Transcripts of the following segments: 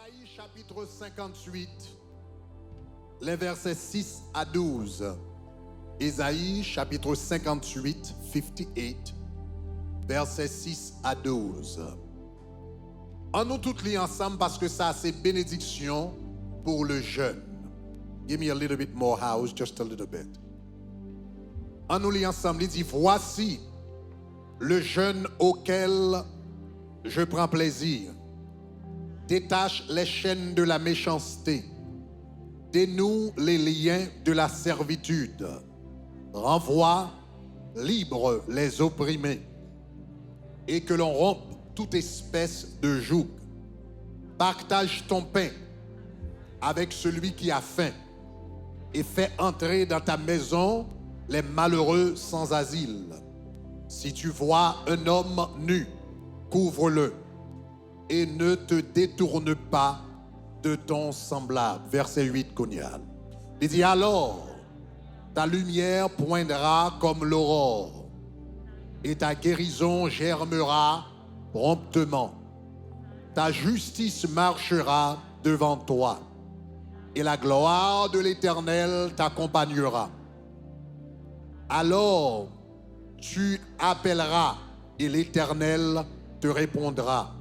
Ésaïe chapitre 58, les versets 6 à 12. Ésaïe chapitre 58, 58, versets 6 à 12. On nous toutes lit ensemble parce que ça c'est bénédiction pour le jeune. Give me a little bit more house, just a little bit. On nous lit ensemble, il dit, voici le jeune auquel je prends plaisir. Détache les chaînes de la méchanceté. Dénoue les liens de la servitude. Renvoie libre les opprimés. Et que l'on rompe toute espèce de joug. Partage ton pain avec celui qui a faim. Et fais entrer dans ta maison les malheureux sans asile. Si tu vois un homme nu, couvre-le. Et ne te détourne pas de ton semblable. Verset 8, Conial. Il dit alors, ta lumière poindra comme l'aurore, et ta guérison germera promptement. Ta justice marchera devant toi, et la gloire de l'Éternel t'accompagnera. Alors, tu appelleras, et l'Éternel te répondra.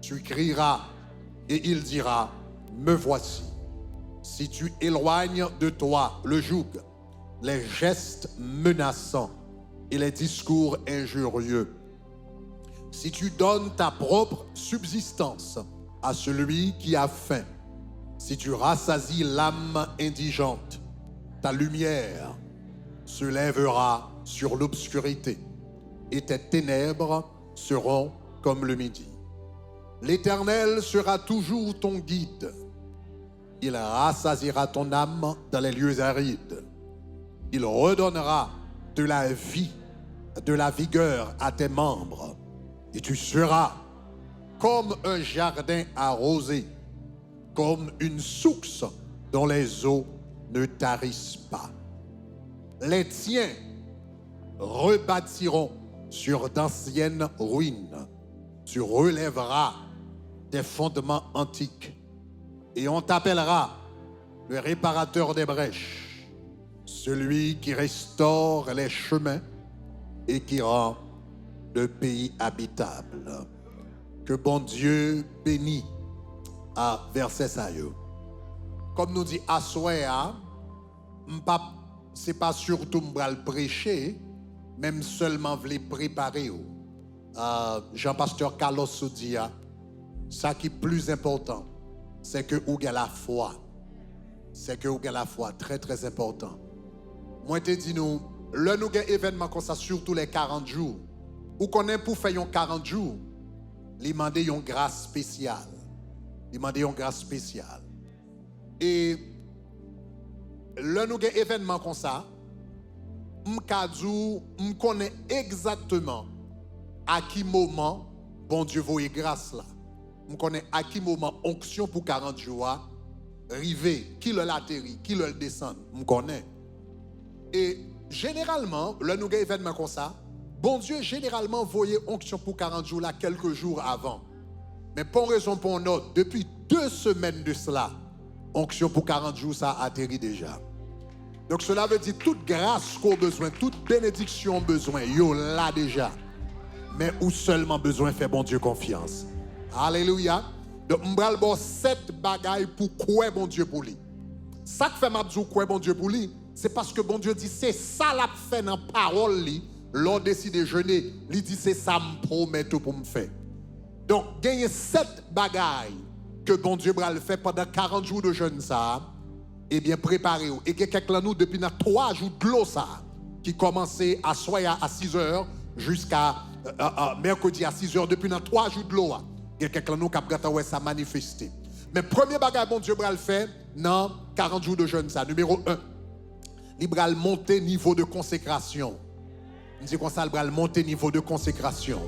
Tu crieras et il dira, me voici. Si tu éloignes de toi le joug, les gestes menaçants et les discours injurieux, si tu donnes ta propre subsistance à celui qui a faim, si tu rassasies l'âme indigente, ta lumière se lèvera sur l'obscurité et tes ténèbres seront comme le midi. L'Éternel sera toujours ton guide. Il rassasiera ton âme dans les lieux arides. Il redonnera de la vie, de la vigueur à tes membres. Et tu seras comme un jardin arrosé, comme une source dont les eaux ne tarissent pas. Les tiens rebâtiront sur d'anciennes ruines. Tu relèveras des fondements antiques et on t'appellera le réparateur des brèches, celui qui restaure les chemins et qui rend le pays habitable. Que bon Dieu bénisse à verset ça. Comme nous dit Assoya, c'est pas surtout m'bral prêcher, même seulement vle préparer. Jean-Pasteur Carlos Soudia, ça qui est plus important, c'est que vous avez la foi. C'est que vous avez la foi, très très important. Moi, je te dis nous, le nous avons événement comme ça, surtout les 40 jours. Ou qu'on est pour faire 40 jours, il demande une grâce spéciale. Il demande une grâce spéciale. Et le nous avons événement comme ça, je connais exactement à qui moment, bon Dieu, voyez grâce là. Je connais à qui moment, onction pour 40 jours, rivé, qui le l'atterrit, qui le descend, je connais. Et généralement, le nous événement comme ça, bon Dieu, généralement, voyez onction pour 40 jours là, quelques jours avant. Mais pour raison pour une autre, depuis 2 semaines de cela, onction pour 40 jours, ça atterrit déjà. Donc cela veut dire toute grâce qu'on a besoin, toute bénédiction besoin, yo là déjà. Mais où seulement besoin faire bon Dieu confiance. Alléluia. Donc, m'bral bon 7 bagailles pour quoi bon Dieu pour lui. Ça que fait m'abdou quoi bon Dieu pour lui, c'est parce que bon Dieu dit c'est ça l'a fait dans parole li, l'on décide de jeûner, il dit c'est ça me promet tout pour me faire. Donc, gagner 7 bagailles que bon Dieu bral fait pendant 40 jours de jeûne ça, et bien préparez-vous. Et quelqu'un nous depuis 3 jours de l'eau ça, qui commençait à soya à 6 heures jusqu'à mercredi à 6 heures depuis 3 jours de l'eau. Il y a quelqu'un qui a ça manifesté. Mais premier bagage, bon Dieu, va le faire dans 40 jours de jeûne. Ça. Numéro 1, il va monter niveau de consécration. On dit qu'on ça, il va monter niveau de consécration.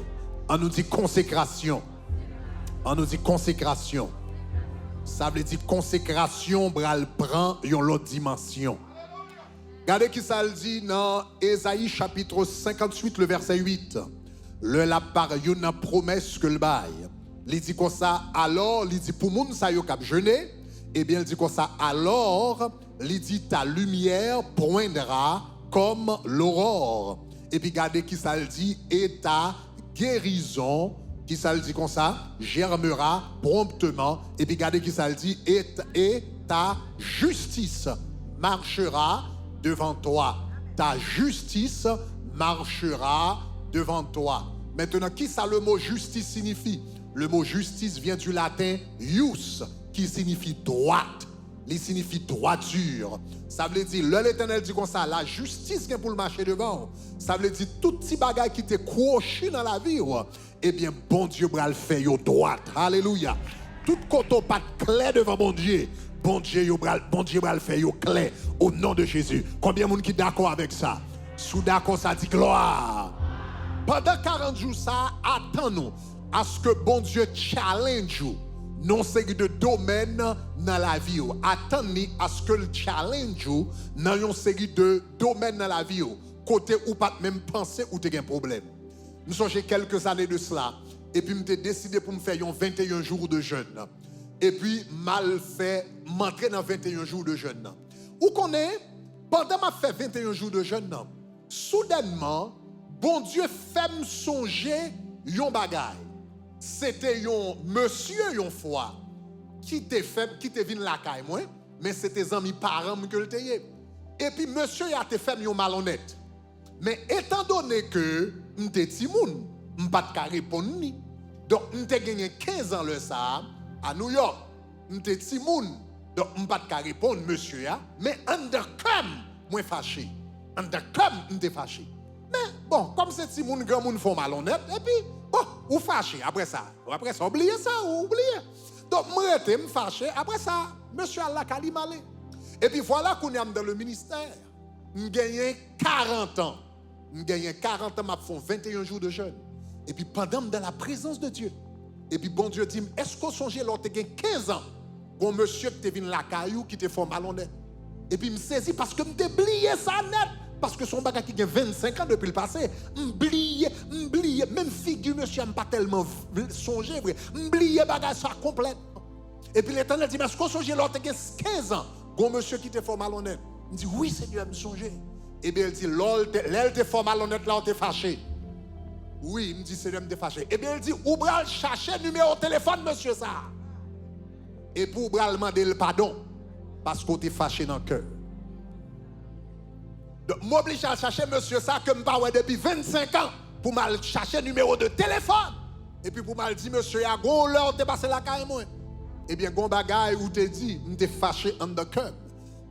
On nous dit consécration. On nous dit consécration. Ça veut dire consécration, bral prend une autre dimension. Regardez qui ça le dit dans Ésaïe chapitre 58, le verset 8. Le la par une promesse que le bail. Il dit comme ça, alors, il dit pour moun sa yo k'ap jeûner, eh bien, il dit comme ça, alors, il dit ta lumière poindra comme l'aurore. Et puis, regardez qui ça le dit, et ta guérison, qui ça le dit comme ça, germera promptement. Et puis, regardez qui ça le dit, et ta justice marchera devant toi. Ta justice marchera devant toi. Maintenant, qui ça le mot justice signifie? Le mot justice vient du latin ius, qui signifie droite. Il signifie droiture. Ça veut dire, l'Éternel dit comme ça, la justice qui est pour le marcher devant. Ça veut dire, tout petit bagage qui t'est croché dans la vie, eh bien, bon Dieu va le faire droite. Alléluia. Tout côté pas clair devant bon Dieu. Bon Dieu va le faire clair au nom de Jésus. Combien de monde qui est d'accord avec ça? Sous d'accord, ça dit gloire. Pendant 40 jours, ça, attends-nous à ce que bon Dieu challenge vous. Non, c'est de domaines dans la vie. Attendez à ce que le challenge vous dans une série de domaines dans la vie. Côté où pas même penser ou tu as un problème. Nous sommes quelques années de cela. Et puis, je décidé pour me faire 21 jours de jeûne. Et puis, mal fait, m'entrer dans 21 jours de jeûne. Où qu'on est, pendant ma fait 21 jours de jeûne, soudainement, bon Dieu fait me songer yon bagay. C'était un monsieur yon fois qui te vin la caille moi, mais c'était amis parents que le teye. Et puis monsieur a te fait yon malhonnête. Mais étant donné que m'te ti moun, m'pas de répondre ni. Donc m'te gagné 15 ans le ça à New York. M'te ti moun. Donc m'pas de répondre monsieur ya, mais undercom moi fâché. Undercom m'te fâché. Mais bon, comme c'est ti moun grand moun font malhonnête et puis bon, ou fâché après ça. Oubliez ça, ou oubliez. Donc, moi, j'étais fâché. Après ça, monsieur Allah Kali malé. Et puis voilà qu'on est dans le ministère. J'ai gagné 40 ans. J'ai gagné 40 ans, je fais 21 jours de jeûne. Et puis pendant dans la présence de Dieu. Et puis bon Dieu dit, est-ce qu'on songe l'autre gagné 15 ans? Bon monsieur qui te venu la caillou, qui te fait malhonnête. Et puis je me saisis parce que je me oublié ça net. Parce que son bagage qui a 25 ans depuis le passé, m'oublié, même figure monsieur m'a pas tellement songé, m'oublié bagage ça complètement. Et puis l'Éternel dit, mais est-ce qu'on songe l'autre 15 ans, bon monsieur qui te fait malhonnête? Il dit, oui Seigneur, me songer. Et bien il dit, l'elle te fait malhonnête là, on te fâché. Oui, il me dit, Seigneur, me te fâché. Et bien il dit, ou bral chercher numéro de téléphone monsieur ça. Et pour bral demander le pardon, parce qu'on te fâché dans le cœur. M'oblige à chercher monsieur ça que je depuis 25 ans pour mal chercher numéro de téléphone. Et puis pour mal dire monsieur, a gon l'heure de passer la caille moi. Eh bien gon bagaille ou te dit, m'te fâché en de cœur.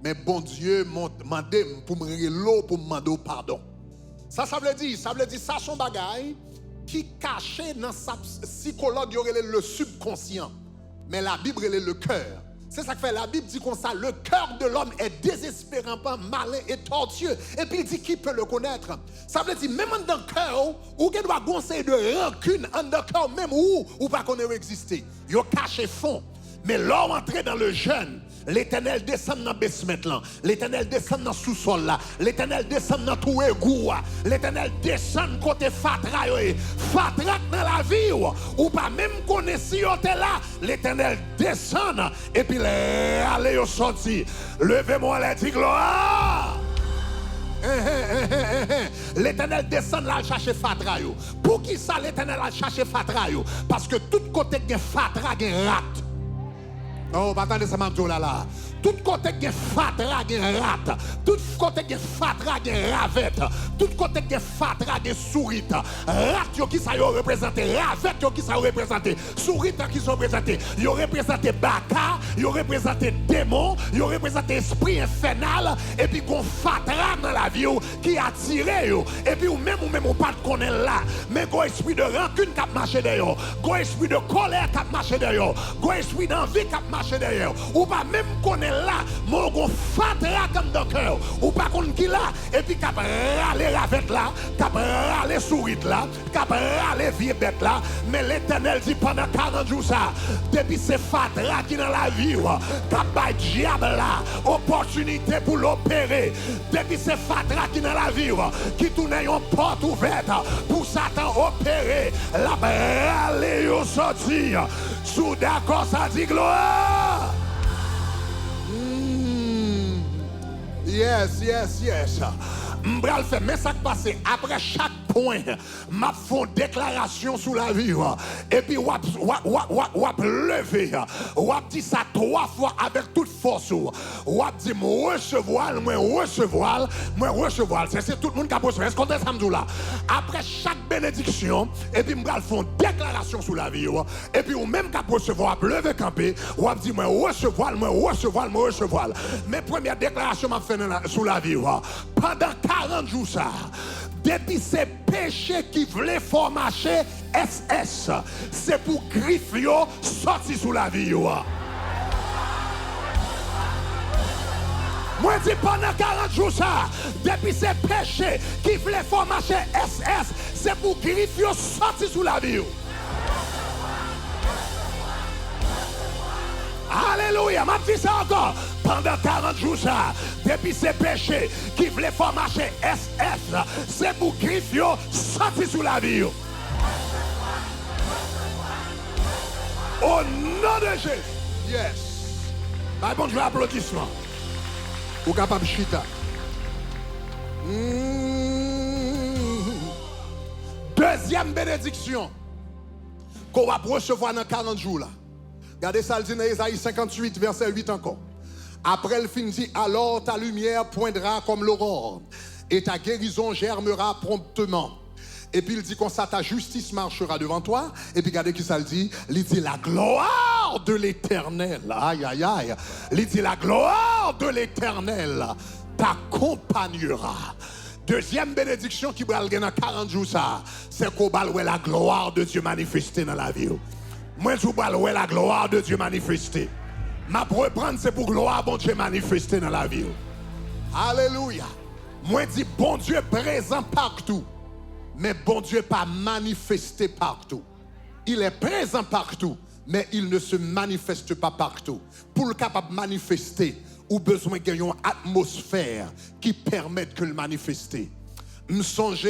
Mais bon Dieu m'a demandé pour me l'eau pour me demander pardon. Ça veut dire ça son bagaille qui caché dans sa psychologue le subconscient. Mais la Bible est le cœur. C'est ça que fait la Bible dit comme ça, le cœur de l'homme est désespérément malin et tortueux. Et puis il dit qui peut le connaître. Ça veut dire même dans le cœur, ou qu'il doit conseiller de rancune en le cœur même ou pas qu'on ait existé. Il caché fond. Mais l'homme entré dans le jeûne, l'Éternel descend dans le basement, l'Éternel descend dans le sous-sol là, l'Éternel descend dans tout égout, l'Éternel descend côté fatra dans la vie ou pas même connaître si on est là, l'Éternel descend et puis allez au sorti. Levez-moi la dit gloire. L'Éternel descend là chercher fatra. Pour qui ça l'Éternel a cherché fatra? Parce que tout côté de fatra gen rat. Oh, attendez ça m'a dit là. Tout côté de fatra gen rat. Tout côté de fatra gen ravette. Tout côté de fatra gen sourite. Rat yo qui ça yo représenté, ravette yo qui ça représenté, sourite qui sont représenté. Yo représenté baka, yo représenté démon, yo représenté esprit infernal et puis qu'on fatra dans la vie qui attire yo. Et puis ou même on pas connaît là, mais go esprit de rancune qui marché derrière, go esprit de colère qui marché derrière, go esprit d'envie qui marché derrière. Ou pas même connaît mais là, mon gon fatra comme dans cœur. Ou pas qu'on qui là, et puis cap râler avec là, cap râler sourit là, cap râler vieux bête là. Mais l'Éternel dit pendant 40 jours ça, depuis c'est fatra qui dans la vie, cap bay diable là, opportunité pour l'opérer. Depuis c'est fatra qui dans la vie, qui tourne une porte ouverte pour Satan opérer. La râler au sortir. Sous d'accord, ça dit gloire. Yes, yes, yes. M'bral fait, mais ça qui passe après chaque point, m'a font déclaration sur la vie. Et puis, wap lever. Wap dit ça 3 fois avec toute force. Wap dit, moi recevoir. C'est tout le monde qui a besoin. Est-ce qu'on est samedi là? Après chaque bénédiction, et puis m'bral font déclaration sur la vie. Et puis, ou même qu'à recevoir, lever camper, wap dit, moi recevoir. Mes premières déclarations m'a fait sur la vie. Pendant 40 jours ça, depuis ces péchés qui voulaient faire marcher SS, c'est pour griffio sortir sous la vie. Moi dis pendant 40 jours ça, depuis ces péchés qui voulaient faire marcher SS, c'est pour griffio sortir sous la vie. Alléluia, m'a dit ça encore. Pendant 40 jours ça, depuis ces péchés qui voulaient faire marcher SS, c'est pour griffio sortir sous la vie. Au nom de Jésus. Yes. Bah bon, je veux applaudissement. Ou capable chita. Deuxième bénédiction qu'on va recevoir dans 40 jours là. Regardez ça, le dit dans Ésaïe 58, verset 8 encore. Après le fin dit, alors ta lumière poindra comme l'aurore, et ta guérison germera promptement. Et puis il dit comme ça, ta justice marchera devant toi. Et puis regardez qui ça le dit. Il dit la gloire de l'Éternel. Aïe, aïe, aïe. Il dit la gloire de l'Éternel t'accompagnera. Deuxième bénédiction qui va dans 40 jours, ça, c'est qu'on va la gloire de Dieu manifester dans la vie. Moi, je vais la gloire de Dieu manifester. Ma reprendre, c'est pour gloire bon Dieu manifester dans la vie. Alléluia. Moi, je dis bon Dieu présent partout. Mais bon Dieu pas manifesté partout. Il est présent partout, mais il ne se manifeste pas partout. Pour le capable de manifester, ou besoin d'une atmosphère qui permette de le manifester. Je songe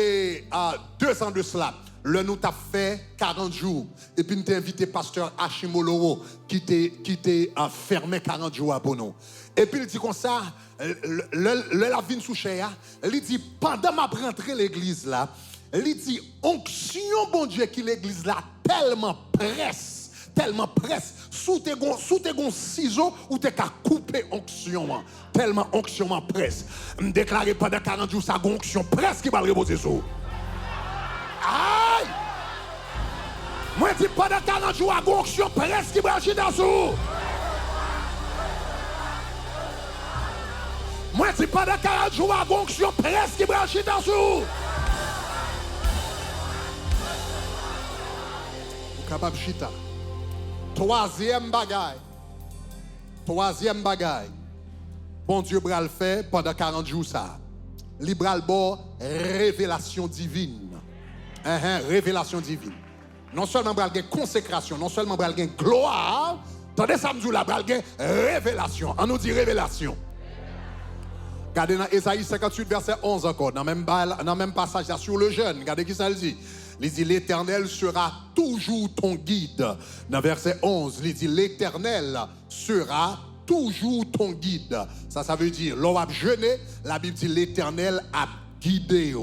à 2 ans de cela. Le nous t'a fait 40 jours. Et puis nous t'ai invité pasteur Hachimoloro qui t'est fermé 40 jours pour nous. Et puis il dit comme ça, la vie sous cher, il dit pendant ma rentrée l'église là, il dit onction bon Dieu qui l'église là tellement presse. Sous tes ciseaux ou t'es qu'à couper onction. Tellement onction presse. Me déclarer pendant 40 jours ça onction presse qui va le reposer sur. Aïe! Moi, je dis pendant 40 jours, à onction presque qui branche dans sous. Moi, je dis pendant 40 jours, à onction presque qui branche dans sous. Vous capable chita. Troisième bagaille. Bon Dieu bral fait pendant 40 jours ça. Libral bon révélation divine. Révélation divine. Non seulement bral gen consécration, non seulement bral gen gloire, tandis ça me dit la bral gen révélation. On nous dit révélation. Regardez dans Ésaïe 58 verset 11 encore, dans même passage là sur le jeûne, regardez qui ça le dit. Il dit l'Éternel sera toujours ton guide. Dans verset 11, il dit l'Éternel sera toujours ton guide. Ça veut dire l'on va jeûner, la Bible dit l'Éternel a guidé.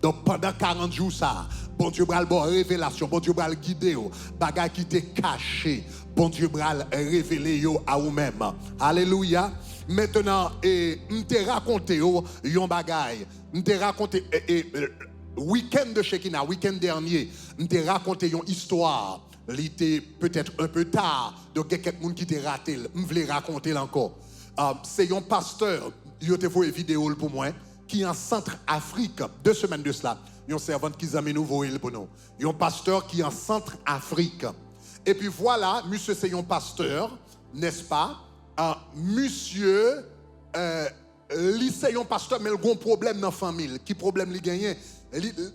Donc pendant 40 jours ça, bon Dieu bral bon révélation, bon Dieu bral guider yo, bagay qui t'est caché, bon Dieu bral révéler yo à vous-même. Alléluia. Maintenant m'te raconté yo yon bagay, m'te raconté week-end de Shekinah, week-end dernier, m'te raconté yon histoire. Il était peut-être un peu tard, donc il y a quelqu'un qui t'a raté, m'vle raconter encore. C'est un pasteur, il a fait une vidéo pour moi qui est en Centrafrique, 2 semaines de cela. Il y a un servant qui a mis nouveau pour nous. Il y a un pasteur qui est en Centrafrique. Et puis voilà, monsieur c'est un pasteur, n'est-ce pas? monsieur, lycée, un pasteur, mais il a un problème dans la famille. Qui problème il gagne?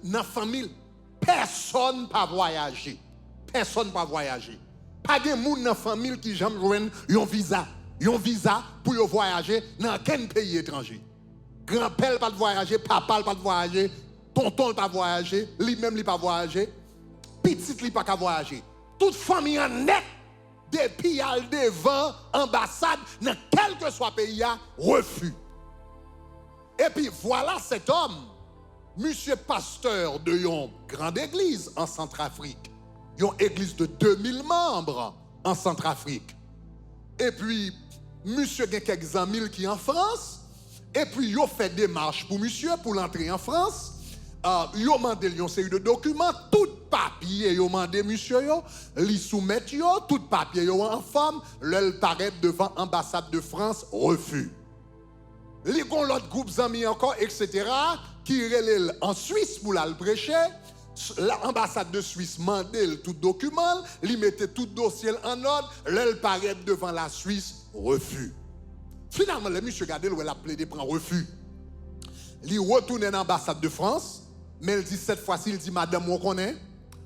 Dans la famille, personne ne peut voyager. Personne ne peut voyager. Pas de monde dans la famille qui jamais joindre un visa. Un visa pour voyager dans quel pays étranger. Grand-père pas de voyager, papa pas de voyager, tonton pas de voyager, lui-même il pas voyager, petit il pas voyager. Toute famille en net depuis al devant ambassade dans quel que soit pays a refus. Et puis voilà cet homme, monsieur pasteur de une grande église en Centrafrique. Une église de 2000 membres en Centrafrique. Et puis, monsieur a quelques amis qui en France. Et puis, il a fait des démarches pour monsieur pour l'entrée en France. Il a demandé une série de documents. Tout papier, il a demandé monsieur, il soumet, tout papier en forme. Il paraît devant l'ambassade de France, refus. Il y a l'autre groupe d'amis encore, etc., qui relève en Suisse pour le prêcher. L'ambassade de Suisse mandait tout document, il mettait tout dossier en ordre, il paraît devant la Suisse, refus. Finalement, le monsieur Gadel, il a plaidé pour un refus. Il retourne dans l'ambassade de France, mais il dit cette fois-ci, il dit, madame, on connaît,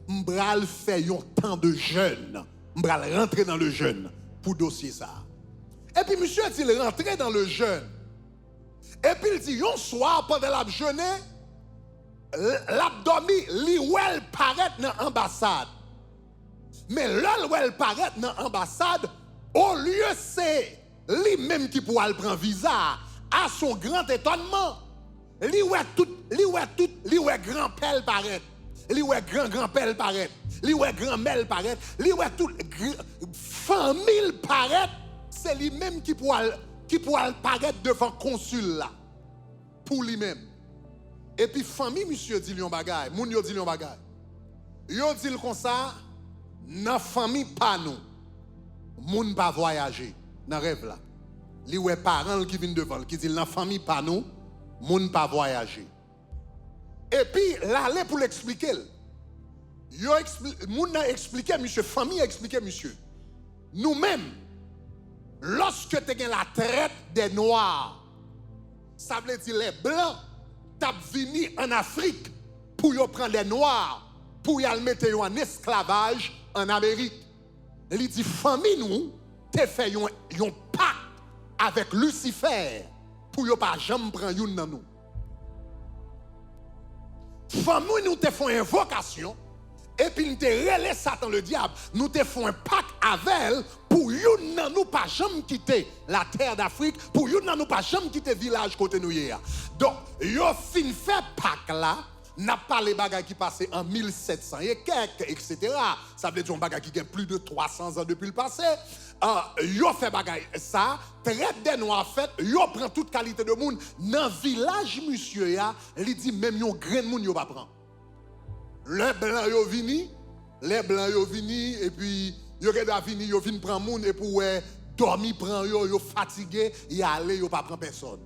m'bral fait un temps de jeûne, m'bral rentrer dans le jeûne pour dossier ça. Et puis monsieur est-il rentré dans le jeûne. Et puis il dit, un soir, pendant la jeûne, l'abdomen, li ou elle paraît dans l'ambassade. Mais là où elle paraît dans l'ambassade, au lieu c'est lui-même qui pourra le prendre visa, à son grand étonnement, li ou grand-père paraît, li ou grand-père paraît, li ou grand-mère paraît, li ou toute famille paraît, c'est lui-même qui pourra paraître devant le consul là, pour lui-même. Et puis famille monsieur dit yon bagay, moun yo dit yon bagay. Yo dit comme ça, nan famille pas nous. Moun pas voyager dans rêve là. Li wè parents qui viennent devant qui dit nan famille pas nous, moun pas voyager. Et puis l'aller pour l'expliquer. Yo moun a expliqué monsieur, famille a expliqué monsieur. Nous-mêmes lorsque tu as la traite des noirs, ça veut dire les blancs t'as venu en Afrique pour y prendre les noirs, pour y mettre en esclavage en Amérique. Il dit, famille nous, t'es fait un pacte avec Lucifer pour y pas jamais prendre une dans nous. Famille nous te font une invocation et puis nous te relais Satan le diable, nous te font un pacte avec elle pour yon nan nous pas jamais quitter la terre d'Afrique, pour yon nan nous pas jamais quitter village côté nous hier. Donc yo fin fait pacte là, n'a pas les bagages qui passaient en 1700 et quelques, etc. Ça veut dire un bagage qui a plus de 300 ans depuis le passé. Yo fait bagage ça, traite des noirs fait, yo prend toute qualité de monde dans village monsieur ya, il dit même yon grain de monde yo pas prend. Les blancs yo vini et puis yo gada vini yo vinn prend monde et pour dormir prend yo fatigué, y aller yo pas prend personne.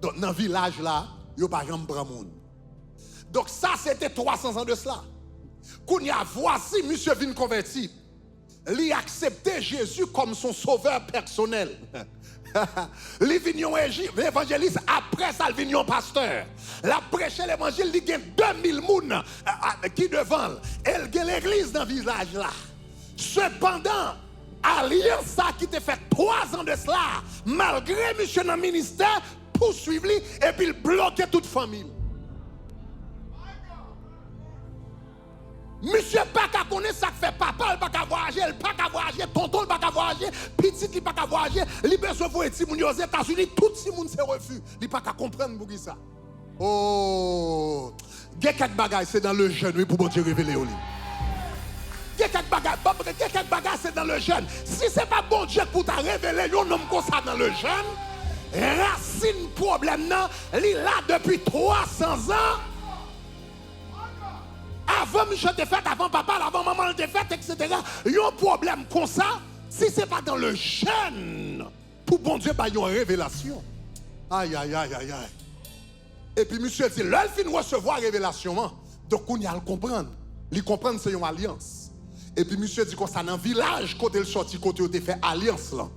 Donc dans village là, yo pas jamais prend monde. Donc ça c'était 300 ans de cela. Kounya voici monsieur vinn converti. Il a accepté Jésus comme son sauveur personnel. Il vient évangéliste, après ça, il vient pasteur. La prêché l'évangile, il y a 2000 personnes qui devant. Elle a l'église dans le village là. Cependant, alliance ça qui te fait 3 ans de cela, malgré monsieur dans le ministère, poursuivre et puis bloquer toute famille. Monsieur pas qu'à connaître ça que fait papa, il pas qu'à voyager, il pas qu'à voyager, tonton il pas qu'à voyager, petit il pas qu'à voyager, il besoin de si moun aux États-Unis, tout si moun se refus, il pas qu'à comprendre pour qui ça. Oh, il y a quelques bagages c'est dans le jeûne oui pour bon Dieu révéler au lit. Il y a quelques bagages c'est dans le jeûne. Si c'est pas bon Dieu pour t'a révéler un homme comme ça dans le jeûne, racine problème non, il là depuis 300 ans. Avant Michel te fait, avant papa, avant maman te fait, etc. Il y a un problème comme ça, si ce n'est pas dans le jeûne, pour bon Dieu, il y a une révélation. Aïe, aïe, aïe, aïe, aïe. Et puis monsieur dit, là, il finit recevoir la révélation. Donc on y a le comprendre. Il comprendre, c'est une alliance. Et puis monsieur dit, comme ça, dans le village, côté le sorti, côté où tu fait alliance là.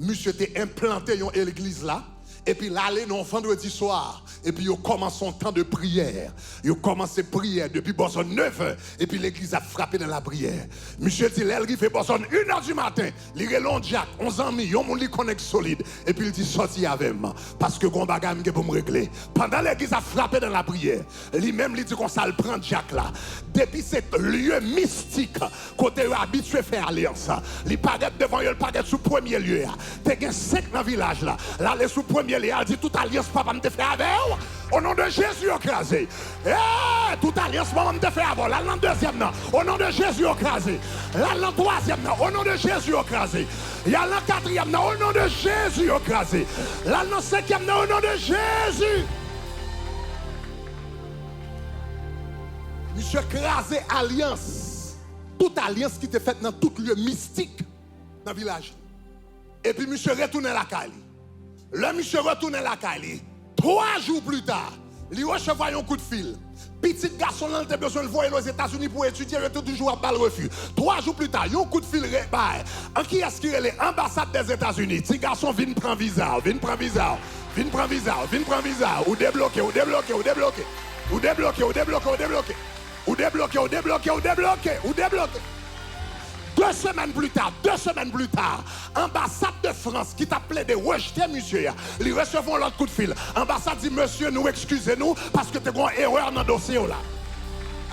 monsieur t'est implanté dans l'église là. Et puis là, allez, non, vendredi soir. Et puis, il commence son temps de prière. Il commence à prier depuis 9h. Et puis, l'église a frappé dans la prière. Monsieur dit, il fait 1h du matin. Il relonge Jack, 11 ans, il y connecte solide. Et puis, il dit, sorti avec moi. Parce que mon bagage est pour me régler. Pendant l'église a frappé dans la prière, lui-même, il dit qu'on s'en prend Jack là. Depuis cet lieu mystique, côté habitué à faire alliance, il paraît devant, il paraît sous premier lieu. Il y a 5 dans le village là. Là, il est sous premier. Il a dit toute alliance papa me fait avec au nom de Jésus écrasé. Toute alliance papa me fait avec. Là dans deuxième non, au nom de Jésus écrasé. Là dans troisième non, au nom de Jésus écrasé. Il y a dans quatrième non, au nom de Jésus écrasé. Là dans cinquième non, au nom de Jésus. Monsieur écrasé alliance. Toute alliance qui était faite dans tout lieu mystique dans le village. Et puis monsieur retourne à la caille. Le monsieur retourne à la caille. 3 jours plus tard, il reçoit un coup de fil. Petit garçon, là, il a besoin de voyager aux États-Unis pour étudier, il est toujours à bas le refus. 3 jours plus tard, il y a un coup de fil. En qui est-ce qu'il est? L'ambassade des États-Unis. Petit garçon, viens prendre visa, viens prendre visa, viens prendre visa, viens prendre visa. Ou débloqué, ou débloqué, ou débloqué. Ou débloqué, ou débloqué, ou débloqué. Ou débloqué, ou débloqué, ou débloqué, ou débloqué. 2 semaines plus tard, ambassade de France qui t'appelait de rejeter monsieur, ils recevons l'autre coup de fil. Ambassade dit monsieur, nous excusez-nous parce que tu as une erreur dans le dossier là.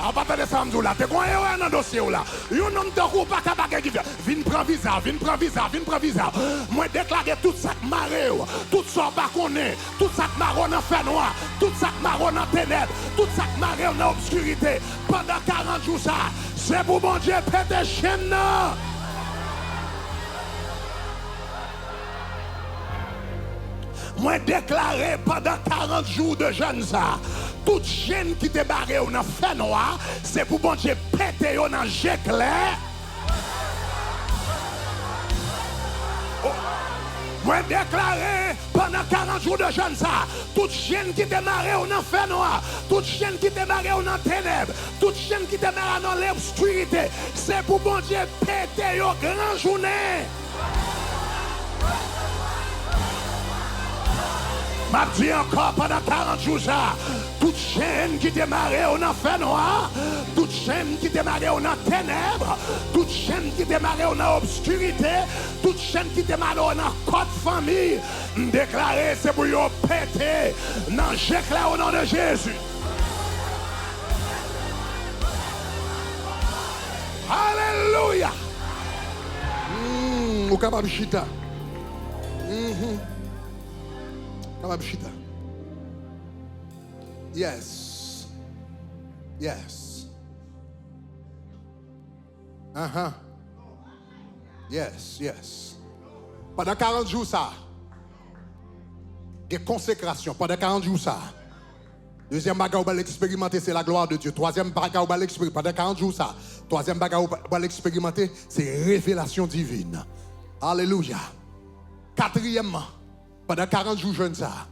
Alors pas de ça là, tu as une erreur dans le dossier là. Yon nom de coup pas capable de viens prendre visa, viens prendre visa, viens prendre visa. Moi déclarer tout ça maré, tout ça pas connaît, tout ça marron en fait noir, tout ça marron en ténèbres, tout ça maré en obscurité pendant 40 jours ça. C'est pour mon Dieu péter chaîne. Moi déclaré pendant 40 jours de jeûne ça. Toute chaîne qui te barré ou dans fait noir, c'est pour bon Dieu péter ou dans jet clair. Moi déclaré pendant 40 jours de jeûne ça, toute chaîne qui démarrait au enfer noir, toute chaîne qui démarrait au ténèbres, toute chaîne qui démarrait dans l'obscurité, c'est pour bon Dieu péter au grand journée. M'a dit encore pendant 40 jours ça, toute chaîne qui démarrait au enfer noir, toute chaîne qui démarrait au ténèbres, toute chaîne qui démarrait au obscurité, toute chaîne qui démarrait au code famille, déclaré c'est pour yo péter, non j'éclaire au nom de Jésus. Alléluia. Au capable chita. Yes. Yes. Yes, yes. Pendant 40 jours ça. Des consécrations. Pendant 40 jours ça. Deuxième bagage, on va l'expérimenter, c'est la gloire de Dieu. Troisième bagage, on va l'expérimenter. Pendant 40 jours ça. Troisième bagage, on va l'expérimenter, c'est révélation divine. Alléluia. Quatrièmement, pendant 40 jours jeûne ça,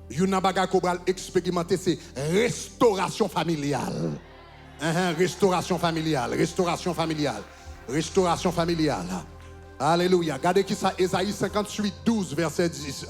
une bagage qu'on va expérimenter, c'est restauration familiale. Restauration familiale, restauration familiale, restauration familiale. Alléluia. Regardez qui ça, Ésaïe 58, 12, verset 10,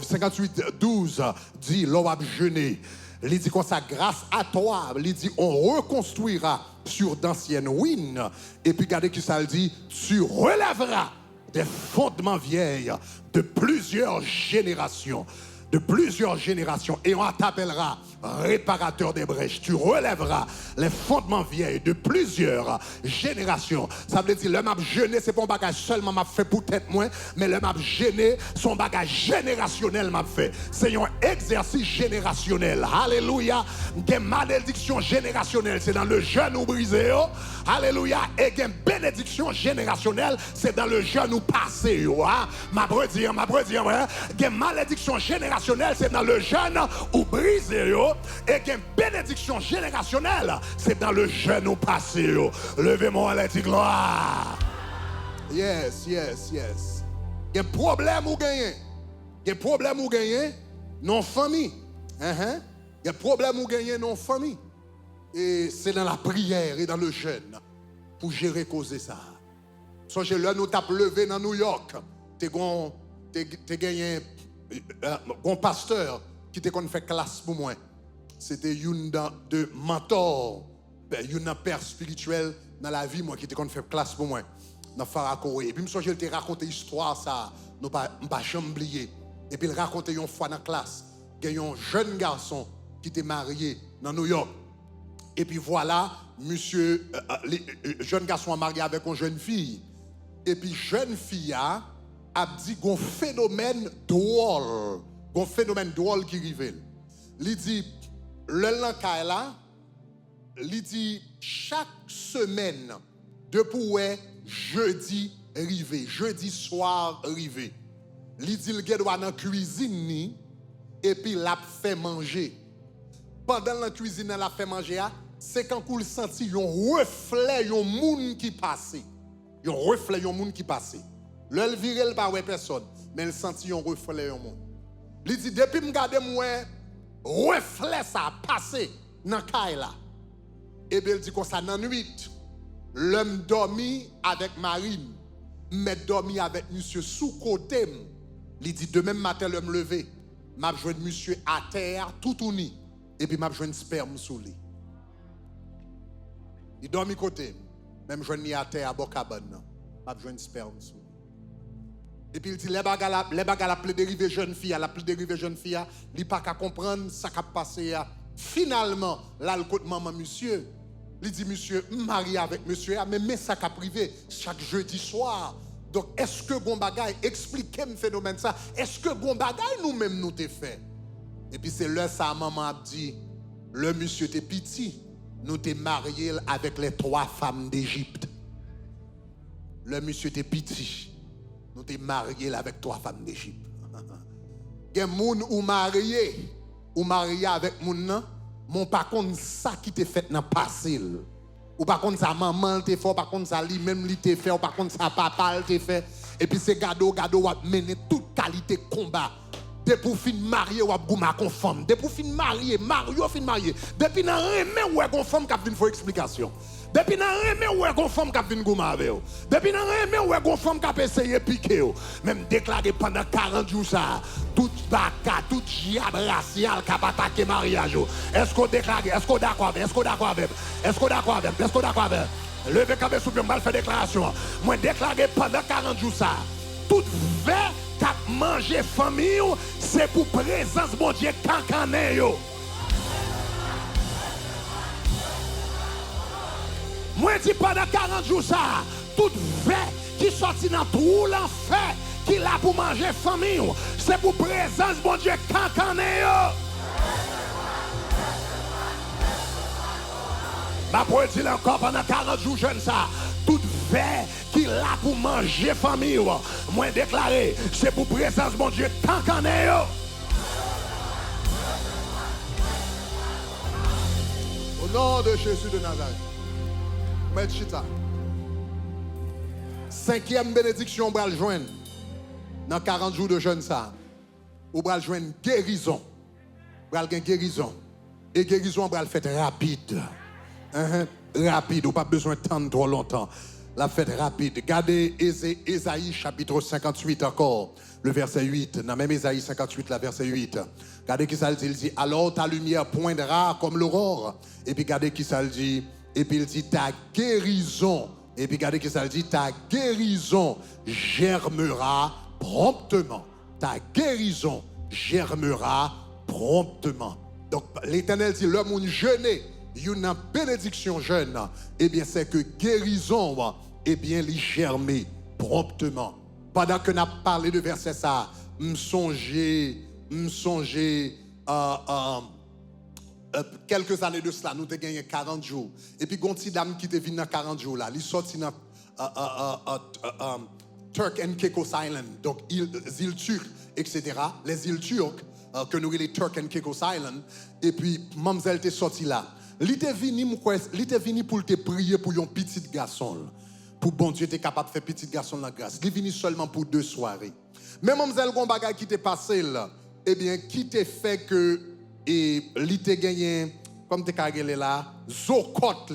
58, 12 dit, l'on va jeûner. Il dit qu'on sa grâce à toi, il dit on reconstruira sur d'anciennes ruines. Et puis regardez qui ça, il dit, tu relèveras des fondements vieilles de plusieurs générations. De plusieurs générations, et on t'appellera réparateur des brèches. Tu relèveras les fondements vieilles de plusieurs générations. Ça veut dire, le map jeûné, c'est pas un bagage seulement m'a fait pour tête moins, mais le map jeûné, son bagage générationnel m'a fait. C'est un exercice générationnel. Alléluia. Des malédictions générationnelles, c'est dans le jeûne ou brisé. Alléluia. Et des bénédictions générationnelles, c'est dans le jeûne ou passé. Ma dire, des malédictions générationnelles, c'est dans le jeûne ou brisé. Et une bénédiction générationnelle, c'est dans le jeûne ou passé. Levez-moi la gloire. Yes, yes, yes. Il y a un problème ou gagner. Il y a un problème ou gagner, non famille. Il y a un problème ou gagner, non famille. Et c'est dans la prière et dans le jeûne pour gérer causer ça. Songez, là, nous t'avons levé dans New York. Tu t'es gagné un pasteur qui te fait classe pour moi. C'était une de mentor, une père spirituel dans la vie moi qui te fait classe pour moi dans Farakoé. Et puis je te raconté histoire ça, nous pas jamais oublier. Et puis il racontait une fois dans la classe, il y a un jeune garçon qui était marié dans New York. Et puis voilà, monsieur jeune garçon a marié avec une jeune fille. Et puis jeune fille a dit qu'on phénomène drôle, qui arrive. Il dit le lancai là, il dit chaque semaine depuis jeudi arrivé, jeudi soir arrivé. Il dit le gars doit dans la cuisine et puis l'a fait manger. Pendant la cuisine l'a fait manger, c'est quand il senti un reflet un monde qui passait. Un reflet un monde qui passait. Le virel pas ouais personne, mais il senti un reflet un monde. Il dit depuis me regarder moi reflet ça passé dans caille là. Et bien il dit comme ça dans nuit, l'homme dormi avec Marine, mais dormi avec monsieur sous côté. Il dit demain matin l'homme levé, m'a joint monsieur à terre tout uni et puis m'a joint sperme sous lui. Il dormi côté, même joint ni à terre à Bocabane, m'a joint sperme sous lui. Et puis il dit les bagages la plus dérivé jeune fille, il pas qu'à comprendre ça qui a passé. Finalement, là le côté maman monsieur, il dit monsieur marié avec monsieur mais ça qui a privé chaque jeudi soir. Donc est-ce que bon bagay expliquez-moi phénomène ça, est-ce que bon bagay nous-mêmes nous t'ai fait? Et puis c'est là ça maman a dit le monsieur t'es petit, nous t'es marié avec les 3 femmes d'Égypte. Le monsieur t'es petit. Nous t'es marié avec 3 femmes d'Égypte. Il y a des gens ou marié avec moun nan, mon par contre ça qui t'est fait dans passé. Ou par contre ça maman t'est fait, par contre ça lui même lui t'est fait, ou par contre ça papa t'est fait. Et puis c'est gado a mené toute qualité combat. Dès pour fin marié ou gouma kon femme, dès pour fin marié, Mario fin marié. Depuis nan remè ou kon femme qui vinn faut explication. Depuis nan remè ou gon femme qui vinn gouma avec ou. Depuis nan remè ou gon femme qui essayer piquer ou. Même déclaré pendant 40 jours ça, toute baka, toute jihad racial qui a attaqué mariage. Est-ce qu'on déclare, est-ce qu'on d'accord avec, est-ce qu'on d'accord avec, est-ce qu'on d'accord avec, est-ce qu'on d'accord avec. Levez cabe sous mal faire déclaration. Moi déclaré pendant 40 jours ça, toute verre qui a mangé famille, c'est pour présence mon Dieu cancané yo. Moi dis pendant 40 jours ça, toute verre qui sortit dans tout l'enfer, qui là pour manger famille, c'est pour présence mon Dieu cancané yo. Ma pour dire encore pendant 40 jours jeune ça, toute verre qui là pour manger famille, moi déclaré, c'est pour présence mon Dieu cancané yo. Au nom de Jésus de Nazareth. Mettre chita. 5e bénédiction, on va le joindre. Dans 40 jours de jeûne, ça. On va le joindre guérison. On va le guérison. Et guérison, on va le faire rapide. Rapide. On n'a pas besoin de temps trop longtemps. La fête rapide. Regardez Ésaïe chapitre 58 encore. Le verset 8. Dans même Ésaïe 58, la verset 8. Regardez qui ça dit. Il dit, alors ta lumière poindra comme l'aurore. Et puis regardez qui ça dit. Et puis il dit ta guérison. Et puis regardez que ça dit ta guérison germera promptement. Ta guérison germera promptement. Donc l'Éternel dit l'homme où jeûner, une bénédiction jeune, et bien c'est que guérison, et bien les germer promptement. Pendant que nous avons parlé de verset ça, m'songer quelques années de cela, nous avons gagné 40 jours. Et puis, il y a une petite dame qui est venue dans 40 jours là. Elle est sortie dans Turk and Caicos Island, donc îles turques, etc. Les îles turques, que nous appelons les Turk and Caicos Island. Et puis, mademoiselle était sortie là. Elle était venue pour te prier pour un petit garçon. Pour bon Dieu, était capable de faire petit garçon la grâce. Elle est venue seulement pour 2 soirées. Mais mademoiselle Gombaga qui t'est passé là, eh bien, qui t'a fait que et li te gagné comme te kagele là zokot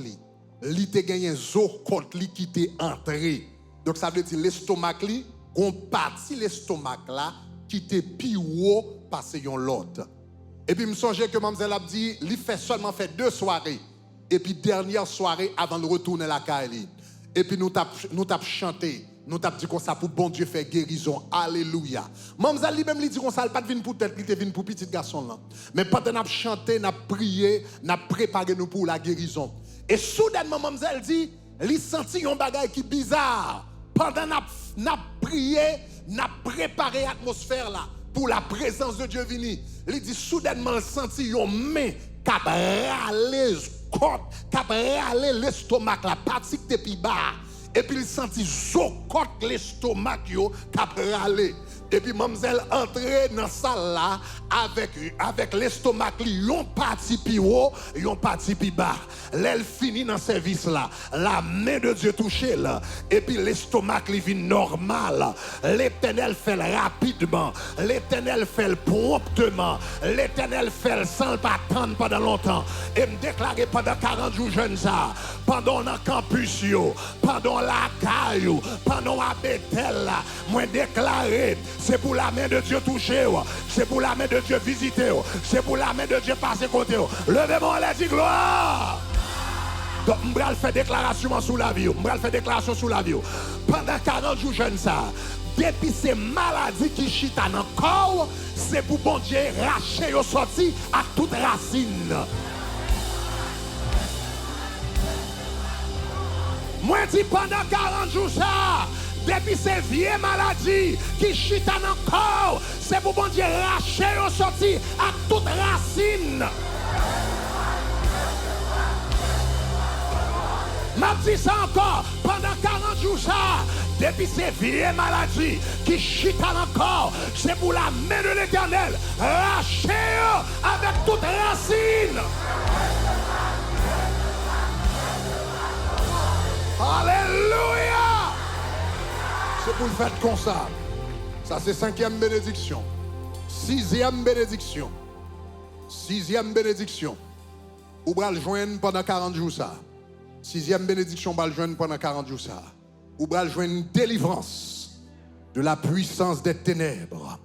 li te gagné zokot li qui t'est entré. Donc ça veut dire l'estomac li gon parti l'estomac là qui était plus haut parce yon l'autre. Et puis me songeais que mademoiselle a dit, il fait seulement fait 2 soirées et puis dernière soirée avant de retourner la Kaili. Et puis nous tap chanté, nous tap dit comme ça pour bon Dieu faire guérison. Alléluia. Mademoiselle lui-même lui dit comme ça, il pas de venir pour tête, il était venu pour petit garçon là. Mais pendant n'a chanté, n'a prié, n'a préparé nous pour la guérison. Et soudainement mademoiselle dit, il senti un bagage qui bizarre. Pendant n'a prié, n'a préparé l'atmosphère là pour la présence de Dieu vini. Il dit soudainement il senti une main qui a râlé l'estomac la partie qui était bas. Et puis il sentit zokot l'estomac qui a râlé. Et puis mademoiselle entrait dans la salle là avec l'estomac li yon parti pi haut, yon parti pi bas. Elle finit dans service là, la main de Dieu touchée là, et puis l'estomac li vient normal. L'Éternel fait rapidement, l'Éternel fait promptement, l'Éternel fait sans pas attendre pendant longtemps. Et me déclarer pendant 40 jours jeune ça, pendant le campus yo, pendant la caillou, pendant la Bethel là, moi déclarer c'est pour la main de Dieu toucher, c'est pour la main de Dieu visiter, c'est pour la main de Dieu passer côté. Levez-moi les dit gloire. Donc, je vais faire déclaration sous la vie. Pendant 40 jours, jeune ça. Depuis ces maladies qui chitent dans le corps, c'est pour bon Dieu racher et sortir à toute racine. Moi, je dis pendant 40 jours ça. Depuis ces vieilles maladies qui chitent dans le corps, c'est pour bon Dieu racher et sortir à toute racine. M'a dit ça encore, pendant 40 jours ça, depuis ces vieilles maladies qui chitent dans le corps, c'est pour la main de l'Éternel racher avec toute racine. Alléluia. C'est pour le faire comme ça. Ça, c'est 5e bénédiction. 6e bénédiction. 6e bénédiction. Ou va le joindre pendant 40 jours ça. 6e bénédiction, on va le joindre pendant 40 jours ça. Ou va le joindre une délivrance de la puissance des ténèbres.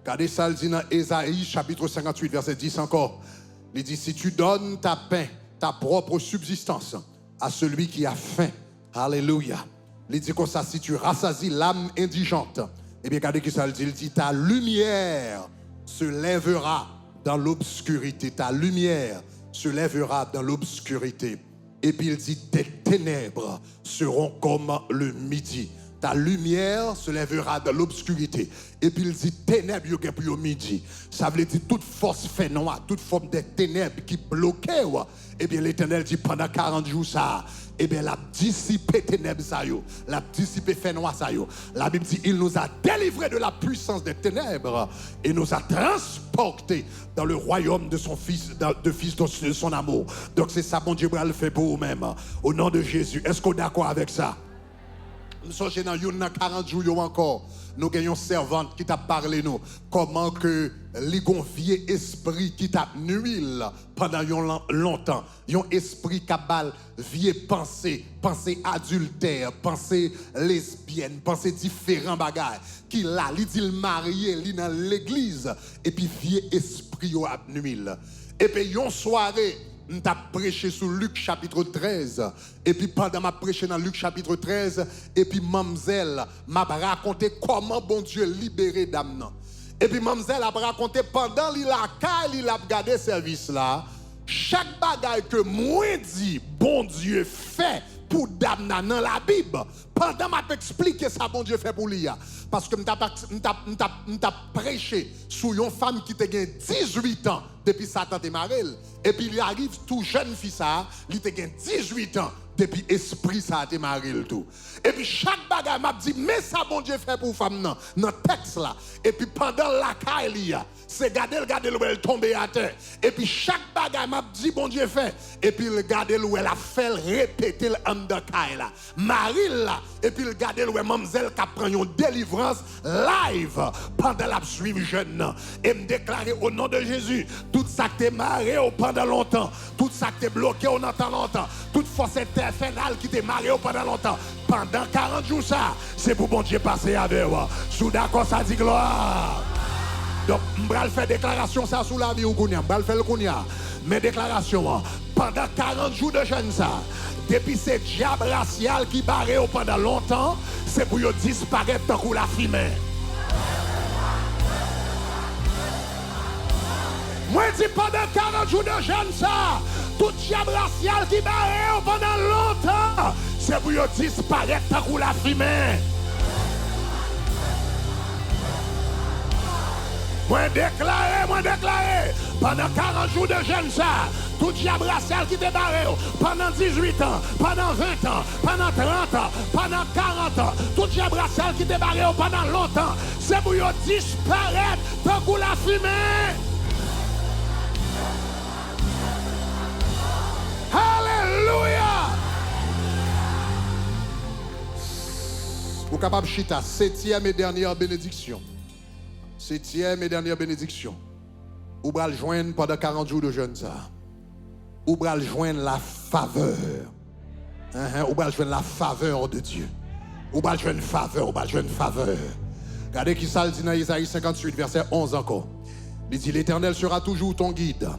Regardez ça, il dit dans Ésaïe, chapitre 58, verset 10 encore. Il dit, si tu donnes ta pain, ta propre subsistance à celui qui a faim. Alléluia. Il dit comme ça, si tu rassasies l'âme indigente, eh bien, regardez que ça, il dit, ta lumière se lèvera dans l'obscurité. Ta lumière se lèvera dans l'obscurité. Et puis il dit, tes ténèbres seront comme le midi. Ta lumière se lèvera dans l'obscurité. Et puis il dit, ténèbres yo pour le midi. Ça veut dire toute force fait noir, toute forme de ténèbres qui bloquaient. Et bien l'Éternel dit, pendant 40 jours ça, et bien l'a dissipé ténèbres ça yo, l'a dissipé fait noir ça yo. La Bible dit, il nous a délivrés de la puissance des ténèbres et nous a transportés dans le royaume de son fils, de son amour. Donc c'est ça, mon Dieu, le fait pour vous-même. Au nom de Jésus. Est-ce qu'on est d'accord avec ça? Nous sommes dans 40 jours encore. Nous avons une servante qui t'a parlé nous comment que les vieux esprit qui t'a nuit pendant longtemps, un esprit qui a vieux pensée adultère, pensée lesbienne, pensée différents bagages qui là, il dit marié, il dans l'église et puis vieux esprit a nuit. Et puis une soirée je prêché sur Luc chapitre 13. Et puis pendant ma prêché dans Luc chapitre 13, et puis mademoiselle m'a raconté comment bon Dieu libéré d'âme. Et puis mademoiselle a raconté pendant il a regardé service là, chaque bagaille que moi dit bon Dieu fait pour d'âme dans la Bible. Pendant m'a expliqué ça bon Dieu fait pour lui. Parce que m't'a prêché sur une femme qui a 18 ans depuis sa tante Marel. Et puis il arrive tout jeune fils ça, il a 18 ans depuis esprit ça a démarré le tout. Et puis chaque bagage m'a dit mais ça bon Dieu fait pour femme dans le texte là. Et puis pendant la Kailia, c'est garder où elle tombe à terre. Et puis chaque bagage m'a dit bon Dieu fait. Et puis le garder où elle a fait répéter le underkai là. Marie là. Et puis le garder où mademoiselle qui prend une délivrance live pendant la suivre jeune. Et me déclarer au nom de Jésus, tout ça qui est marré pendant longtemps, tout ça qui est bloqué on entend longtemps, toute force est infernales qui te marré pendant longtemps. Pendant 40 jours, ça, c'est pour bon Dieu passer avec vous. Sous d'accord, ça dit gloire. Donc, je vais faire déclaration ça sous la vie ou kounia. Je vais faire le kounia. Mes déclarations, pendant 40 jours de jeûne, ça, depuis ce diable racial qui barré pendant longtemps, c'est pour disparaître tant que la fumée. Moi, je dis pendant 40 jours de jeûne, ça, tout diable racial qui barré pendant longtemps, c'est pour disparaître tant que la fumée. Moi déclaré, pendant 40 jours de jeûne, ça, tout diable racial qui débarré, pendant 18 ans, pendant 20 ans, pendant 30 ans, pendant 40 ans, tout diable racial qui débarré pendant longtemps, c'est pour disparaître tant que la fumée. Alléluia! Vous capable chita, 7e et dernière bénédiction. 7e et dernière bénédiction. Ou bral joindre pendant 40 jours de jeûne ça. Ou bral joindre la faveur. Ou bral joindre la faveur de Dieu. Ou bral joindre faveur, ou bral joindre faveur. Regardez qui ça le dit dans Isaïe 58 verset 11 encore. Il dit l'Éternel sera toujours ton guide.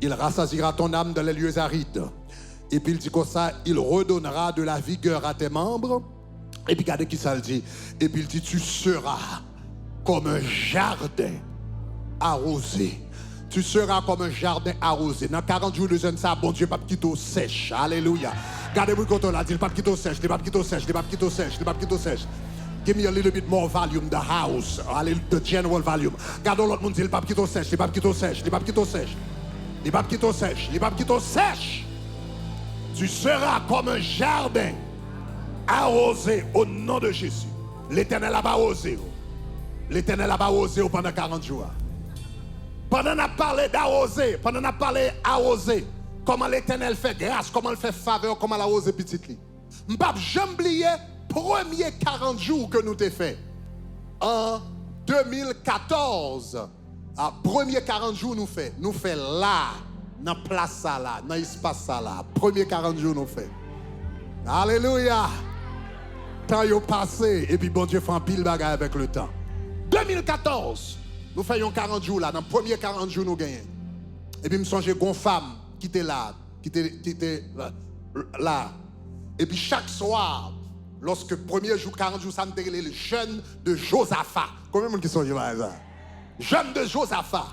Il rassasiera ton âme dans les lieux arides. Et puis il dit comme ça, il redonnera de la vigueur à tes membres. Et puis regardez qui ça le dit. Et puis il dit tu seras comme un jardin arrosé. Tu seras comme un jardin arrosé. Dans 40 jours de jeûne, ça, bon Dieu, pas quitter sèche. Alléluia. Regardez-vous quand on a dit, pas quitter sèche, pas quitter sèche, pas quitter sèche, pas quitter sèche. Give me a little bit more volume, the house, the general volume. Regardez l'autre monde dit, pas quitter sèche, pas quitter sèche, pas quitter sèche. Pas quitter sèche, pas quitter sèche. Tu seras comme un jardin arrosé au nom de Jésus. L'Éternel a pas osé. L'Éternel a pas osé pendant 40 jours. Pendant qu'on a parlé d'arroser, pendant qu'on a parlé d'arroser, comment l'Éternel fait grâce, comment il fait faveur, comment il a osé petit li. Je ne peux jamais oublier les premiers 40 jours que nous avons fait. En 2014, les premiers 40 jours nous fait là, dans la place là, dans l'espace là. Premiers 40 jours nous fait. Alléluia. Temps est passé et puis bon Dieu fait un pile bagaille avec le temps. 2014, nous faisons 40 jours là, dans les premiers 40 jours nous gagnons. Et puis je me songeais une femme qui était là, qui était là. Et puis chaque soir, lorsque le premier jour, 40 jours, ça me déroulait le jeûne de Josaphat. Combien de monde qui sont là? Jeûne de Josaphat.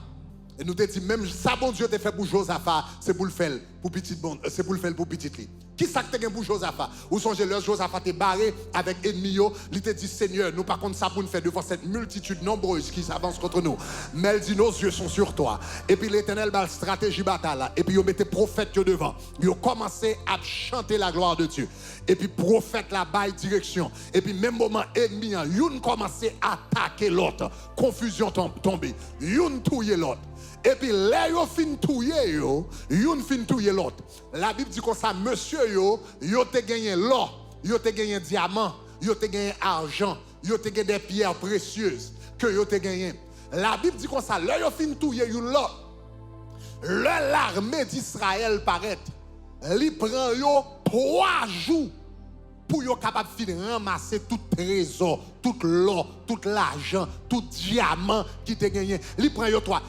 Et nous te dit même ça bon Dieu t'a fait pour Josaphat, c'est pour le faire pour petit bon, c'est pour le faire pour petit li. Qui ça que t'es pour Josaphat? Ou songez le Josaphat est barré avec ennemi yo, il te dit Seigneur, nous par contre ça pour nous faire devant cette multitude nombreuse qui s'avance contre nous. Mais elle dit nos yeux sont sur toi. Et puis l'Éternel a stratégie bataille là. Et puis il mettait prophète devant. Il a commencé à chanter la gloire de Dieu. Et puis prophète la baille direction. Et puis même moment ennemi, il commençait à attaquer l'autre. Confusion tombée. Il touye l'autre. Et puis, là, yo fin touye yo, yon fin touye l'autre. La Bible dit comme ça, monsieur yo te gagné l'or, yo te gagné diamant, yo te gagné argent, yo te gagné des pierres précieuses que yo te gagné. La Bible dit comme ça, là yo fin touye yon l'autre. L'armée d'Israël paraît, li prend yo 3 jours pour yo capable de ramasser tout trésor, tout l'or, tout l'argent, tout diamant qui te gagné. Li prend yo 3.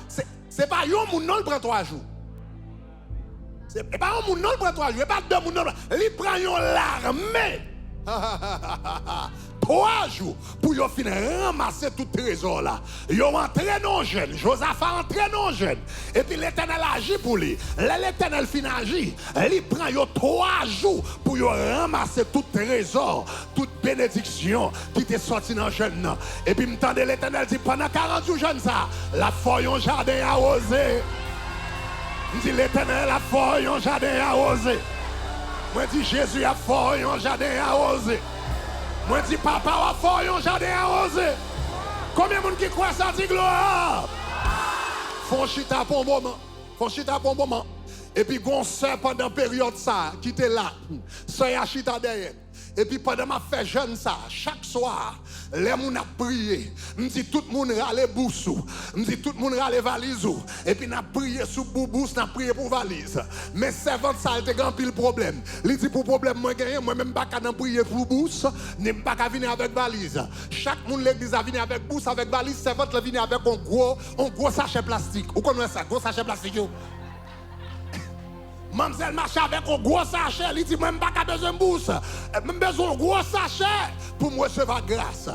C'est pas yon moun non prend 3 jours. C'est pas un moun non prend 3 jours, c'est pas 2 moun non. Li prend yon l'armée. 3 jours pour yon fin ramasser tout trésor là. Yon entraîne non jeune, Josaphat entraîne non jeune. Et puis l'Éternel agit pour lui. L'Éternel fin agit. Il prend yon 3 jours pour yon ramasser tout trésor, toute bénédiction qui t'est sorti dans jeune. Et puis m'tendez l'Éternel dit pendant 40 jours jeune ça, la feuille en jardin arrosé. Dit l'Éternel la feuille en jardin arrosé. Moi dis Jésus a feuille en jardin arrosé. Moi dis papa a feuille en jardin arrosé. Combien de monde qui croit ça dit gloire? Font chita pour un moment. Font chita pour un moment. Et puis gon sœur pendant période ça qui était là. Sœur a chita derrière. Et puis pendant ma fait jeune ça, chaque soir, Les gens a prié. Je dis tout le monde râle boussou. Je dis tout le monde râle valise. Et puis n'a prié sous boubous, n'a prié pour valise. Mais servante ça a été grand pile problème. Il dit pour problème moi gagner, moi même pas qu'à prier pour bourse, n'est pas qu'à venir avec valise. Chaque monde l'église a venir avec bourse avec valise, servante la venir avec un gros sachet plastique. Vous connaissez ça, gros sachet plastique yo? Mademoiselle marche avec un gros sachet, il dit même pas qu'à besoin de bourse, même besoin de gros sachet pour me recevoir grâce.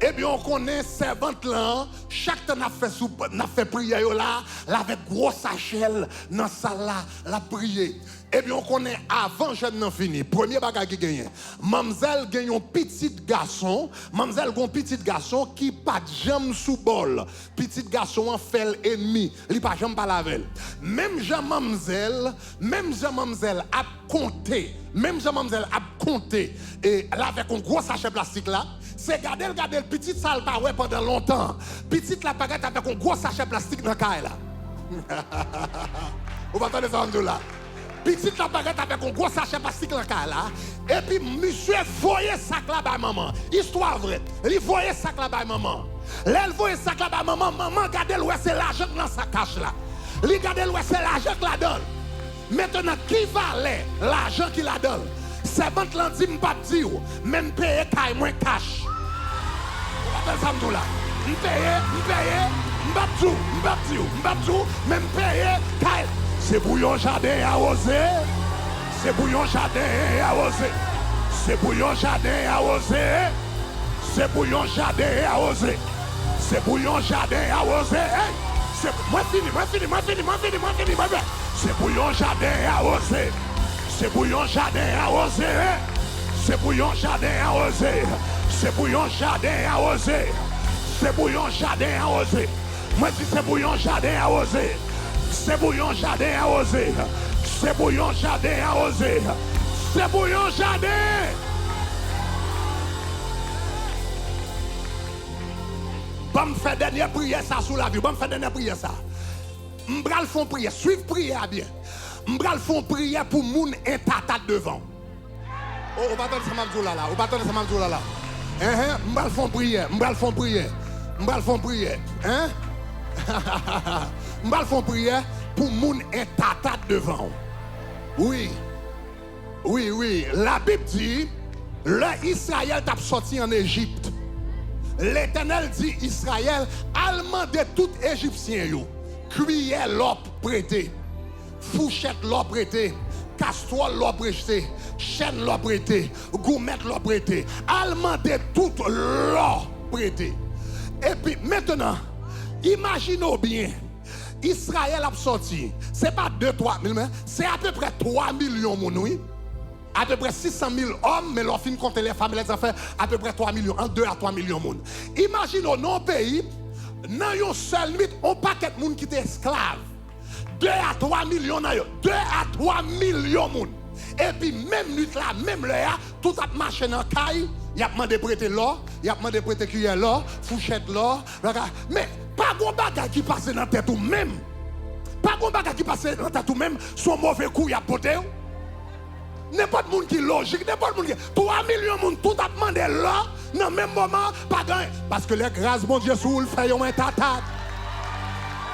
Eh bien, on connaît servante là, chaque temps n'a fait prière là, avec gros sachet dans salle là, la prière. Eh bien, on connaît avant je n'en fini. Premier bagage qui gagne. Mademoiselle gagne un petit garçon, mademoiselle gagne un petit garçon qui pas de jambe sous bol. Petit garçon en fait ennemi, il pas jambe pas la veille. Même Jean mademoiselle a compté, et là avec un gros sachet plastique là. C'est garder le petit sale pas ouais pendant longtemps. Petit la baguette avec un gros sachet plastique dans la caille là. Vous entendez ça là? Petit la baguette avec un gros sachet plastique dans la caille là. Et puis monsieur voyait sac là bas maman. Histoire vraie. Il voyait sac là bas maman. Là il voyait sac là bas maman. Maman regardez où c'est l'argent dans sa cache là. Il regardez où c'est l'argent qu'il la donne. Maintenant qui valait l'argent qu'il la donne? Servante l'en dit m'pas dire même payer caille moins cash. Là. M'baptou, même payer, c'est bouillon jardin arrosé, c'est bouillon jardin arrosé, c'est bouillon jardin arrosé, c'est bouillon jardin arrosé, c'est bouillon jardin arrosé, c'est moi fini, c'est bouillon jardin arrosé, c'est bouillon jardin arrosé, c'est bouillon jardin arrosé. C'est bouillon jardin arrosé. C'est bouillon jardin arrosé. Moi je dis c'est bouillon jardin arrosé. C'est bouillon jardin arrosé. C'est bouillon jardin arrosé. C'est bouillon jardin. Bon me faire dernière prière ça sous la vie. Bon me faire dernière prière ça. M'bral font prière. Suivre prière bien. M'bral font prière pour moun intata devant. Oh, on va attendre ça m'a là. On va attendre ça m'a là. M'bral font prière. Hein? M'bral font prière pour moun intata devant. Oui. La Bible dit, le Israël t'a sorti en Égypte. L'Éternel dit Israël, allemand de tout Égyptien yo. Cuillère l'op prêté. Fourchette l'op prêté. Castoire l'op prêté. Chaîne l'op prêté. Gourmette l'op prêté. Allemand de tout l'op prêté. Et puis maintenant, imaginez bien, Israël a sorti, ce n'est pas 2-3 000, c'est à peu près 3 millions de oui. À peu près 600 000 hommes, mais leur fin compte les femmes et les enfants, à peu près 3 millions, entre 2 à 3 millions de monde. Imaginez nos pays, dans un seul nuit, on paquet de monde qui est esclave. 2 à 3 millions, 2 à 3 millions de monde. Et puis même nuit là, même là, tout a marché dans la caille. Il y a demandé de prêter l'or, il y a demandé de prêter cuillère l'or, fourchette l'or. Mais pas de bagage qui passe dans la tête ou même. Pas de bagage qui passe dans la tête ou même, son mauvais coup, il y a poté. N'importe monde qui est logique, n'importe monde qui 3 millions de monde, tout a demandé l'or, dans le même moment, pas gain. Parce que les grâces, mon Dieu, sous le fait un tatade.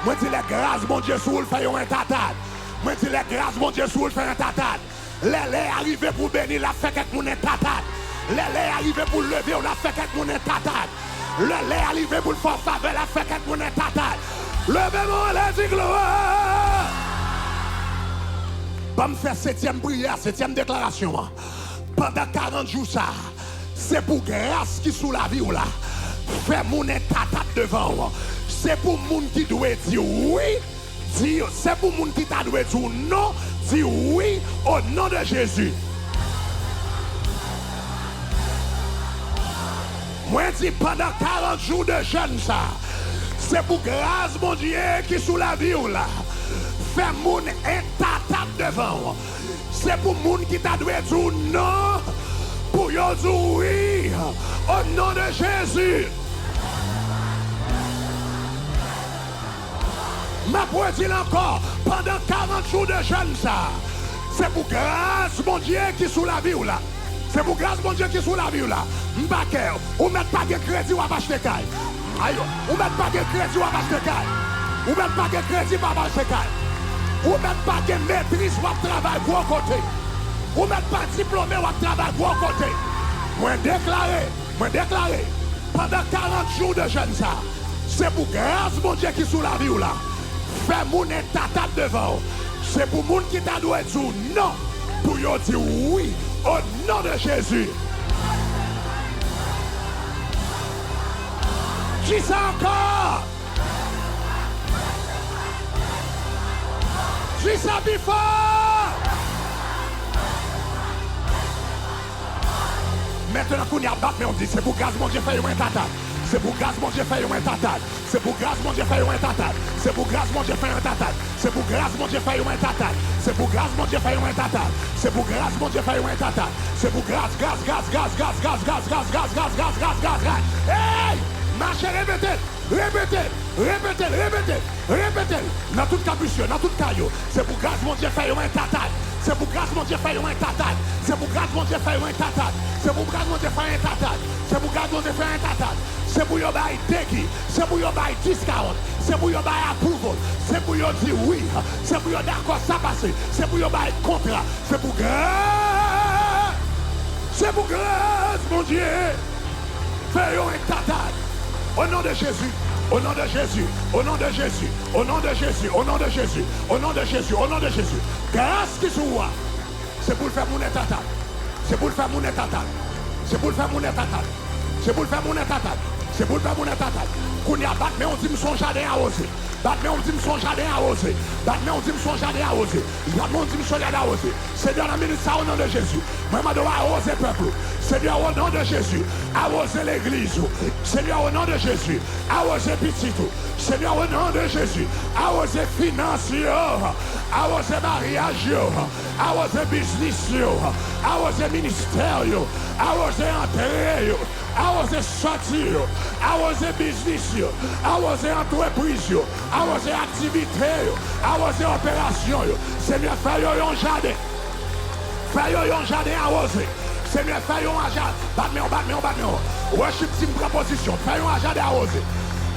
Moi, je dis les grâces, mon Dieu, sous le fait un tatade. Moi, je dis les grâces, mon Dieu, sous le fait un tatade. Les arrivés pour bénir, la fait quelque monde tatade. Les arrivés pour lever, on a fait quelque monde tatade. Les arrivés pour le faire faveur, la fait quelque monde tatade. Levez-moi les gloire. Pas me faire 7e prière, 7e déclaration. Pendant 40 jours, ça, c'est pour grâce qui sous la vie ou là. Fais mon tatade devant. C'est pour moun qui doit dire oui. C'est pour moun qui t'a doit dire non. Dis oui au nom de Jésus. Moi, dis pendant 40 jours de jeûne, ça, c'est pour grâce, mon Dieu, qui sous la vie ou là. Fais moun intata devant. C'est pour moun qui t'a dû dire non. Pour yo dire oui. Au nom de Jésus. Ma voix dit encore, pendant 40 jours de jeûne, ça, c'est pour grâce, mon Dieu, qui sous la vie ou là. C'est pour grâce mon Dieu qui est sous la vie là. M'baker, ou mettre pas de crédit ou à acheter caille. Aïe, ou mettre pas de crédit ou à acheter caille. Ou mettre pas de crédit ou à acheter caille. Ou mettre pas de maîtrise ou à travailler pour côté. Ou mettre pas diplômé ou à travailler pour côté. Moi déclaré, pendant 40 jours de jeûne ça, c'est pour grâce mon Dieu qui est sous la vie là. Fais mon état devant. C'est pour moun qui t'a doit dire non. Pour yo dire oui au nom de Jésus. Qui ça encore? Qui ça before? Maintenant qu'on y a battu, on dit c'est pour grâce mon Dieu fait un tata. C'est pour grâce mon Dieu fait un tata. C'est pour grâce mon Dieu fait un tata. C'est pour grâce mon Dieu fait un tata. C'est pour grâce mon Dieu fait un tata. C'est pour grâce mon Dieu fait un tata. C'est pour grâce mon Dieu fait un tata. C'est pour grâce. Hey! Marchez, répétez. Dans toute capuchon, dans toute caillou. C'est pour grâce mon Dieu fait un tata. C'est pour grâce mon Dieu fait un tata. C'est pour grâce mon Dieu fait un tata. C'est pour grâce mon Dieu fait un tata. C'est pour grâce mon Dieu fait un tata. C'est pour yon bail dégui. C'est pour yon bail discount. C'est pour yon bail approval. C'est pour yon dire oui. C'est pour yon d'accord ça passe. C'est pour yon bail contrat. C'est pour grâce. C'est pour grâce mon Dieu. Fais yon un tata. Au nom de Jésus. Au nom de Jésus, au nom de Jésus, au nom de Jésus, au nom de Jésus, au nom de Jésus, au nom de Jésus. Grâce qui soit, c'est pour le faire mon état. C'est pour le faire mon état. C'est pour le faire mon état. C'est pour le faire mon état. C'est pour le faire mon état. Qu'on y a battu, mais on dit son jardin arrosé. Battu, mais on dit son jardin arrosé. Battu, mais on dit son jardin arrosé. Battu, mais on dit son jardin arrosé. Seigneur, la minute ça au nom de Jésus. Moi, je dois arroser le peuple. Seigneur, au nom de Jésus, arroser l'église. Seigneur, au nom de Jésus, arroser petit. Seigneur, au nom de Jésus, arroser financier, arroser mariage, arroser business, arroser ministère, arroser entrée, arroser sortie, arroser business, arroser entreprise, arroser activité, arroser opération. Seigneur, fais un jardin. Fais un jardin arrosé. Seigneur, fais un jardin. Battement. Worship team proposition. Fais un jardin arrosé.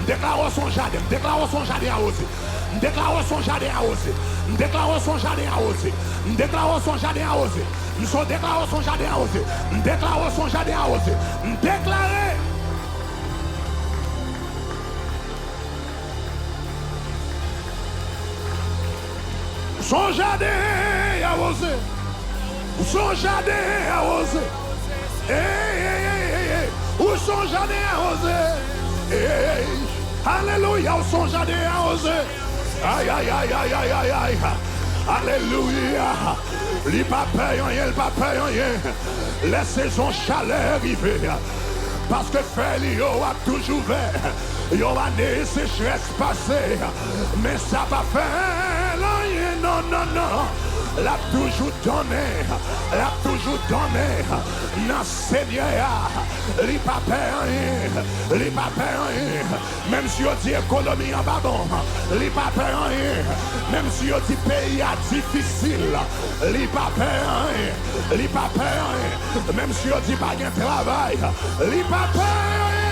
Déclarons son jardin. Déclarons son jardin arrosé. Déclarons son jardin arrosé. Déclarons son jardin arrosé. Déclarons son jardin arrosé. Nous sommes déclarons son jardin arrosé. Déclarons son jardin arrosé. Déclarez. Son jardin arrosé. Son jardin arrosé. Où son jardin arrosé. Alléluia, où son jardin arrosé. Aïe. Alléluia. Il pas paye rien. Les saisons chaleur arrivées. Parce que Félio a toujours vert. Yo a des sécheresses passées. Mais ça va faire rien. Non. L'a toujours donné, non Seigneur, li pas rien, même si on dit économie en bas bon, li pas rien, même si on dit pays difficile, li pas rien, même si on dit pas de travail, li pas rien.